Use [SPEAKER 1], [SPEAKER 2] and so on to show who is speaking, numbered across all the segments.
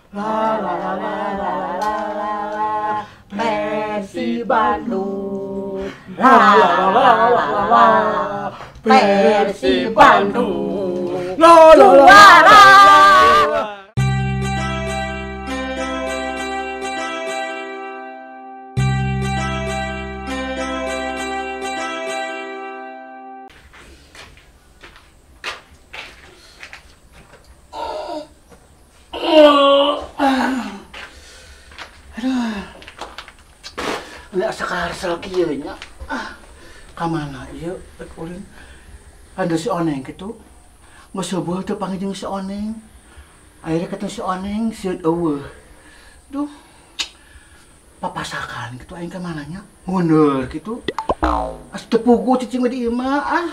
[SPEAKER 1] La la la la la la la la Persib Bandung. La la la la la la la Persib Bandung. Juara.
[SPEAKER 2] Nggak sekarsel kieu nya. Kamana ieu rek ulin? Anda si Oneng kitu. Maseubeul teu panggijeng si Oneng. Akhirnya ketemu si Oneng sieun eueuh. Duh. Papasakan kitu aing ka mananya? Mundur kitu. As teu pugu cicing mah di ieu mah.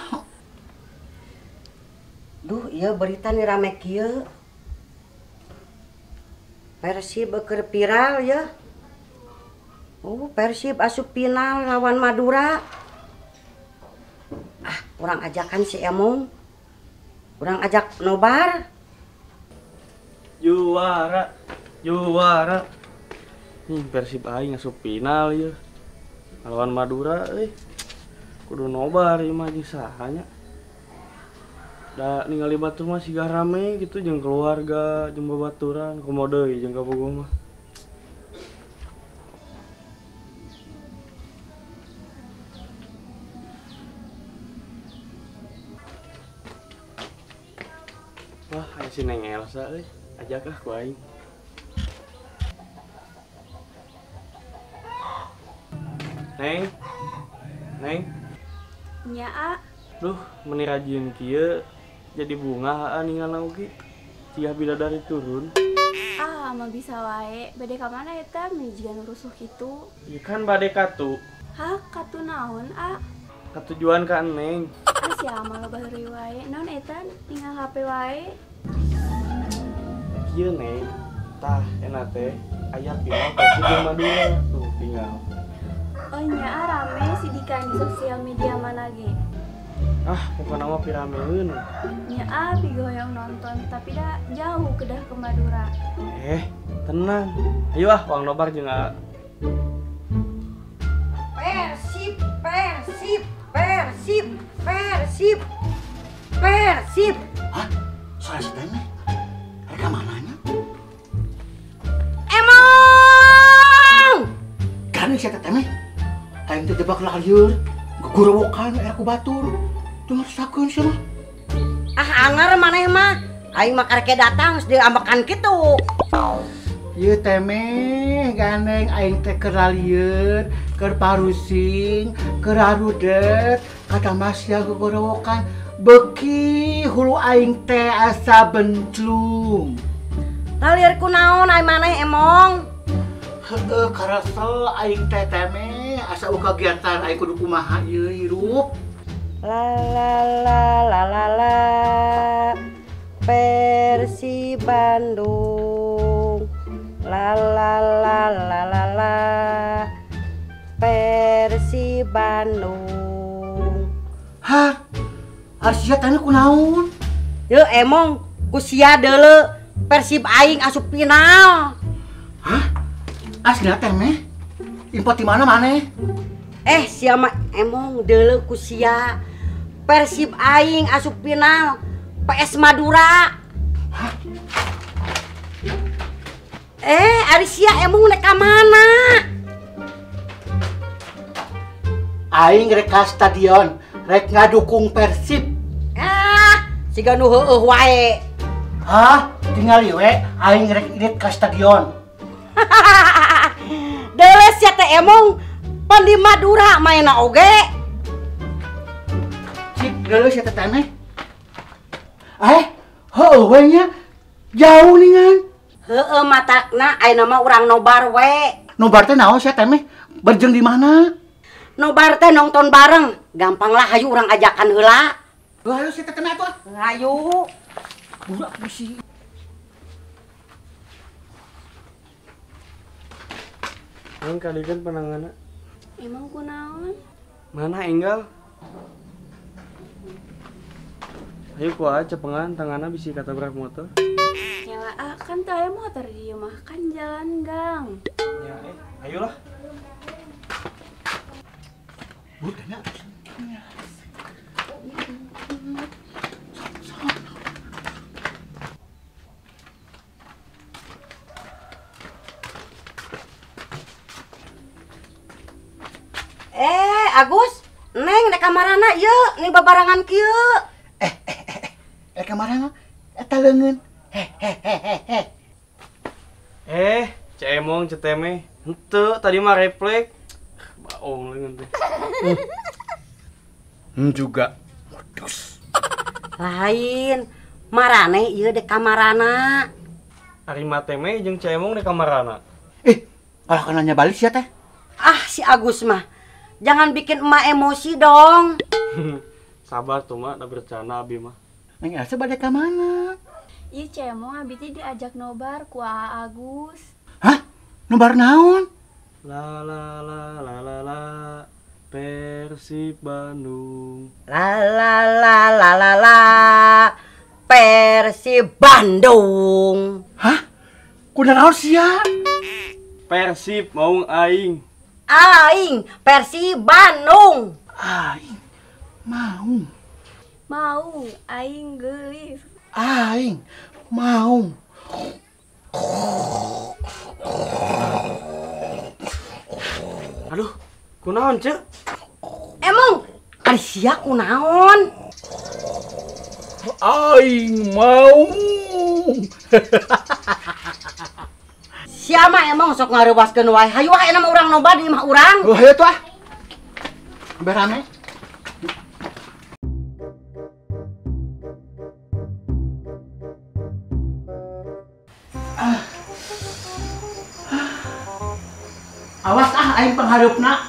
[SPEAKER 3] Duh, ieu berita nih rame kieu. Persib keur viral ya. Persib asup final lawan Madura. Urang ajakan si Emong. Urang ajak nobar.
[SPEAKER 4] Juara. Persib aing asup final ya. Lawan Madura kudu nobar ieu mah jeung saha nya. Da ningali batur mah siga rame gitu jeung keluarga, jeung babaturan, komo deui jeung kabogoh mah. Wah, aya si Neng Elsa ajak ku aing. Neng.
[SPEAKER 5] Nya, A.
[SPEAKER 4] Duh, meni rajieun kieu jadi bunga ninggalna oge. Ciah bidadari turun.
[SPEAKER 5] Mah bisa wae. Bade ka mana eta? Mijigan rusuh kitu.
[SPEAKER 4] Ieu kan bade katu.
[SPEAKER 5] Hah, katu naon, A?
[SPEAKER 4] Katujuan ka Neng.
[SPEAKER 5] Sia mah loba heureuy wae. Naon eta? Tinggal HP wae.
[SPEAKER 4] Kieu Neng. Tah enak teh aya final Persib jeung Madura. Tuh tinggal.
[SPEAKER 5] Oh nya, rame sidikan di sosial media mana ge.
[SPEAKER 4] Pokoknya mah pirameun.
[SPEAKER 5] Nya, pigo yang nonton tapi dah jauh kedah ke Madura.
[SPEAKER 4] Tenang. Ayo uang nobar jeung
[SPEAKER 3] Persib.
[SPEAKER 2] Hah? Soal si Teme? Reka mananya?
[SPEAKER 3] Emong!
[SPEAKER 2] Kan si Teme? Aing teh jebak lieur, gegurewokan aya ku batur. Dengar sakeun sia mah.
[SPEAKER 3] Anger maneh mah. Aing mah karek datang geus diambekan kitu.
[SPEAKER 2] Ieu Teme gandeng aing teh keur lieur, keur parusing, keur harudet, kata Masya gegurewokan. Beki hulu aing teh asa benclung.
[SPEAKER 3] Lieur kunaon ai maneh Emong?
[SPEAKER 2] Heueuh karesel aing teh Teme asa kagiatan aing kudu kumaha ieu hirup.
[SPEAKER 3] La Persib Bandung. La Persib Bandung.
[SPEAKER 2] Hah? Arsia tanya kunaon?
[SPEAKER 3] Yeuh Emong, ku sia deuleu Persib aing asup final.
[SPEAKER 2] Hah? Aslinya Teme? Info di mana maneh?
[SPEAKER 3] Sia mah Emong deuleu ku sia. Persib aing asup final PS Madura.
[SPEAKER 2] Hah?
[SPEAKER 3] Ari sia Emong rek ka mana?
[SPEAKER 2] Aing rek ka stadion, rek ngadukung Persib.
[SPEAKER 3] Siga nu heueuh wae.
[SPEAKER 2] Hah? Tinggal we, aing rek irit ka stadion.
[SPEAKER 3] Deuleu sia teh Emong pan di Madura mainna oge.
[SPEAKER 2] Cik deuleu sia teh Teme. Heueuh we nya. Jauh ningan.
[SPEAKER 3] Heueuh matakna ayeuna mah urang nobar we.
[SPEAKER 2] Nobar teh naon sia Teme? Berjeng di mana?
[SPEAKER 3] Nobar teh nonton bareng. Gampang lah hayu urang ajakan heula.
[SPEAKER 2] Ayo sia teh Teme atuh.
[SPEAKER 3] Hayu.
[SPEAKER 2] Budak pusi.
[SPEAKER 4] Neng kalian penanganna.
[SPEAKER 5] Emang kunaon?
[SPEAKER 4] Mana enggal? Ayo ku aja cengengan tanganna bisi katabrak motor.
[SPEAKER 5] Nyala kan teu aya motor di ieu mah, kan jalan gang.
[SPEAKER 4] Ya, ayolah.
[SPEAKER 2] Budanya.
[SPEAKER 3] Agus, Neng di kamarana yeuh, nih babarangan kieu.
[SPEAKER 2] Kamarana eta leungeun.
[SPEAKER 4] Cemong ceteme. Henteu, tadi mah refleks. Baong leungeun teh. Juga.
[SPEAKER 2] Modus.
[SPEAKER 3] Lain, marane ieu di kamarana.
[SPEAKER 4] Ari mah teme jeung Cemong di kamarana.
[SPEAKER 2] Kalau kenanya balik sia teh.
[SPEAKER 3] Ah, si Agus mah. Jangan bikin emak emosi dong.
[SPEAKER 4] Sabar tuh mak, udah bercanda abi mah.
[SPEAKER 2] Neng Elsa bade ka mana?
[SPEAKER 5] Ieu Cemong abi teh diajak nobar ku Aa Agus.
[SPEAKER 2] Hah? Nobar naon?
[SPEAKER 4] La Persib Bandung.
[SPEAKER 3] La Persib Bandung.
[SPEAKER 2] Hah? Kuda naon sia?
[SPEAKER 4] Persib mau aing.
[SPEAKER 3] Aing Persib Bandung.
[SPEAKER 2] Aing mau.
[SPEAKER 5] Mau aing geulis.
[SPEAKER 2] Aing mau.
[SPEAKER 4] Aduh, kunaon cek?
[SPEAKER 3] Emang ari sia kunaon?
[SPEAKER 2] Aing mau.
[SPEAKER 3] Siapa emang sok ngareubaskeun wae. Hayu wae nama urang nobar di imah urang.
[SPEAKER 2] Oh, ayo tuh ah. Berame. Awas aing panghareupna.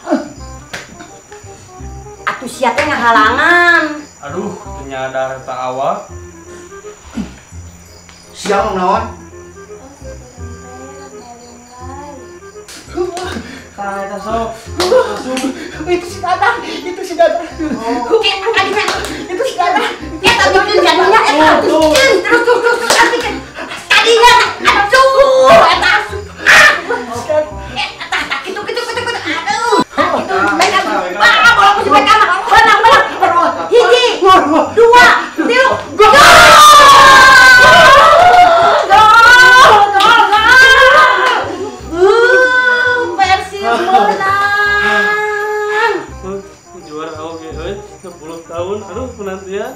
[SPEAKER 3] Atuh sia teh ngahalangan.
[SPEAKER 4] Aduh, nyadar tak awak.
[SPEAKER 2] Siang naon?
[SPEAKER 4] Kata sok.
[SPEAKER 2] Itu si Dadang. Itu si Dadang. Itu si Dadang.
[SPEAKER 3] Eta bikin jadinya eta bikin terus bikin. Tadinya aduh eta asup. Eta gitu. Aduh. Bola ku sampai kamar. Benang. Hiji, dua, tilu. Gol! Persib menang.
[SPEAKER 4] Juara oke, 10 tahun. Aduh, penantian.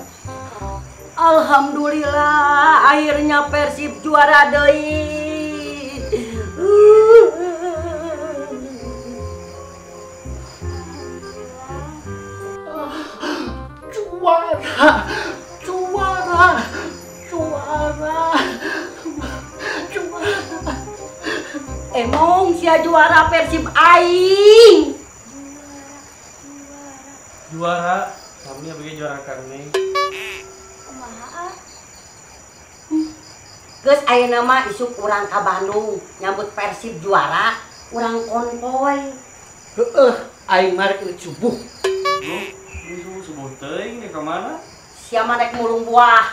[SPEAKER 3] Alhamdulillah, akhirnya Persib juara deui. Juara. Emong sia juara Persib aing.
[SPEAKER 4] Juara, kami abg juara karne.
[SPEAKER 5] Kumaha?
[SPEAKER 3] Geus ayeuna mah isuk urang ka Bandung nyambut Persib juara, urang konvoy.
[SPEAKER 2] Heeh, aing mah rek subuh.
[SPEAKER 4] Duh, ini subuh teuing ke mana?
[SPEAKER 3] Sia mah rek mulung buah.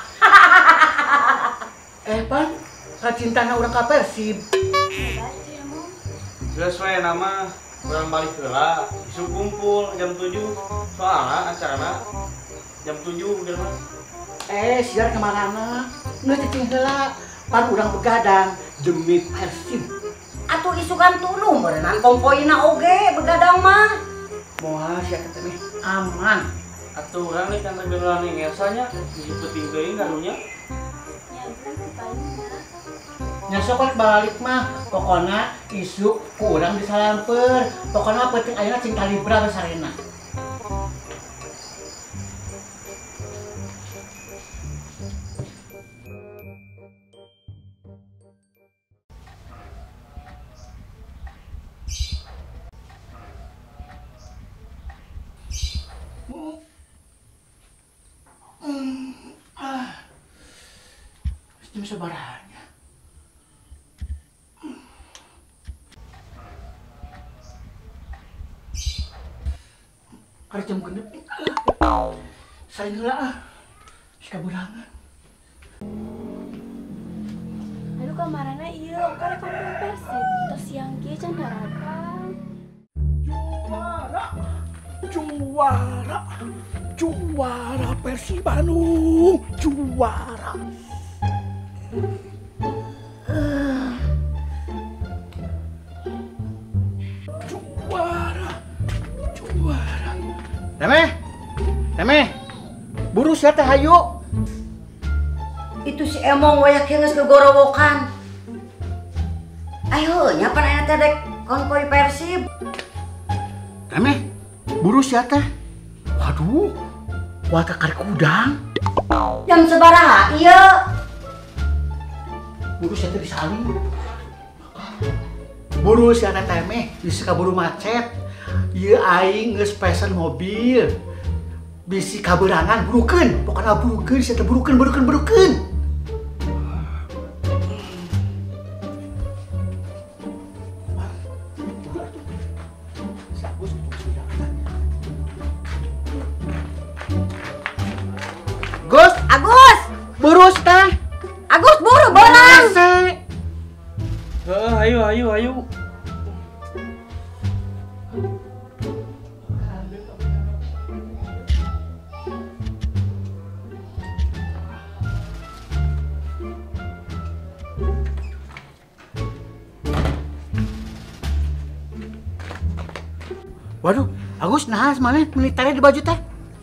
[SPEAKER 2] Pan, kacintana urang ka Persib.
[SPEAKER 5] Hebat Cemong.
[SPEAKER 4] Geus we nama urang balik heula, isuk kumpul jam 7. Soalna acarana jam 7 bener.
[SPEAKER 2] Siar kemana? Nggak cacing heula. Pan urang begadang demi Persib.
[SPEAKER 3] Atuh isukan tunu meureunnan konvoyna oge begadang mah.
[SPEAKER 2] Moal sia teh aman.
[SPEAKER 4] Atuh urang nih kan beneran ning ngesanya, hiji penting teuing karunya.
[SPEAKER 5] Nyamper ku paling
[SPEAKER 2] Nya sok balik mah, pokona isuk ku urang disalamper. Pokona penting ayeuna cing kalibra besarena. Jam sabaraha? Kada jam genep. Saing heula ah. Sikaburangan.
[SPEAKER 5] Aduh kamarana iya karek kampung Persib. Terus siang kieu can harapan.
[SPEAKER 2] Juara Persib Bandung, juara. Juara. Temeh, buru sia teh hayu.
[SPEAKER 3] Itu si Emong wayak geus kegorowokan. Ayo nyapan aya teh dek konvoy Persib.
[SPEAKER 2] Temeh, buru sia teh. Waduh, wata karek udang.
[SPEAKER 3] Jam sabaraha ieu?
[SPEAKER 2] Buru sia teh disaling. Buru sia teh temeh, bisi kaburu macet. Ieu aing geus pesen mobil. Bisi kaberangan burukeun, pokona burukeun sia teh burukeun. Gus,
[SPEAKER 3] Agus,
[SPEAKER 2] buru teh.
[SPEAKER 3] Agus buru bolang.
[SPEAKER 4] Ayo.
[SPEAKER 2] Waduh, Agus nah semalih militernya di baju teh.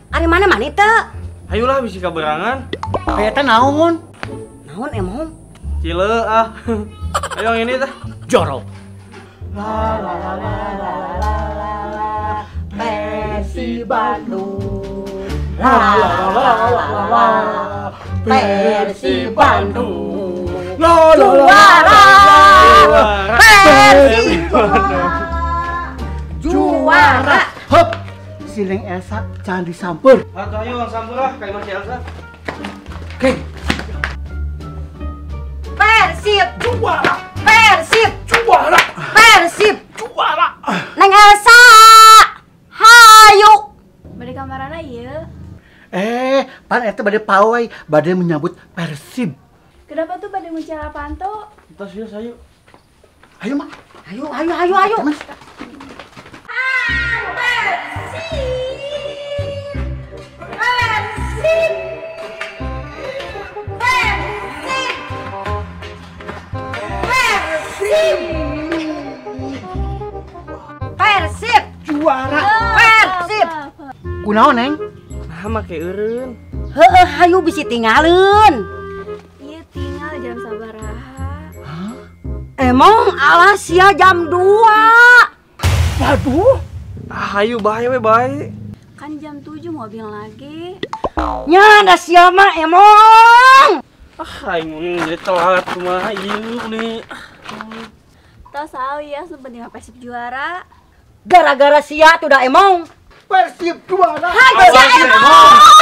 [SPEAKER 3] Ari mana teu?
[SPEAKER 4] Ayolah bisi kaberangan.
[SPEAKER 2] Aya teh naon?
[SPEAKER 3] Naon Emong?
[SPEAKER 4] Cile ah. Ayo yang ini teh.
[SPEAKER 2] Jorok.
[SPEAKER 1] Persib Bandung. Persib Bandung.
[SPEAKER 3] Juara! Persib
[SPEAKER 2] Juara. Hop. Sileng Elsa jangan disamper.
[SPEAKER 4] Atuh ayo Bang Sampur lah kayak Mas Elsa.
[SPEAKER 2] Oke.
[SPEAKER 3] Persib
[SPEAKER 2] Juara.
[SPEAKER 3] Persib
[SPEAKER 2] Juara.
[SPEAKER 3] Persib
[SPEAKER 2] Juara.
[SPEAKER 3] Neng Elsa hayu.
[SPEAKER 5] Bade kamarana ieu.
[SPEAKER 2] Pan eta bade pawai, bade menyambut Persib.
[SPEAKER 5] Kenapa tuh bade ngucal panto?
[SPEAKER 4] Kita serius ayo.
[SPEAKER 2] Ayo, Mak.
[SPEAKER 3] Ayo.
[SPEAKER 2] Mas.
[SPEAKER 3] Persib
[SPEAKER 2] Juara.
[SPEAKER 3] Persib.
[SPEAKER 2] Kunaon, Neng?
[SPEAKER 4] Nah make eureun.
[SPEAKER 3] Heueuh hayu bisi tinggalin.
[SPEAKER 5] Iya tinggal jam sabaraha.
[SPEAKER 3] Emang alah sia jam 2.
[SPEAKER 2] Waduh.
[SPEAKER 4] Ah ayo bae we bae.
[SPEAKER 5] Kan jam 7 mobil lagi.
[SPEAKER 3] Nya da sia mah Emong.
[SPEAKER 4] Ah aing jadi telat kumaha ieu nih.
[SPEAKER 5] Tau sao ya sebenarnya Persib juara.
[SPEAKER 3] Gara-gara sia tuh da Emong.
[SPEAKER 2] Persib juara.
[SPEAKER 3] Hayu sia Emong.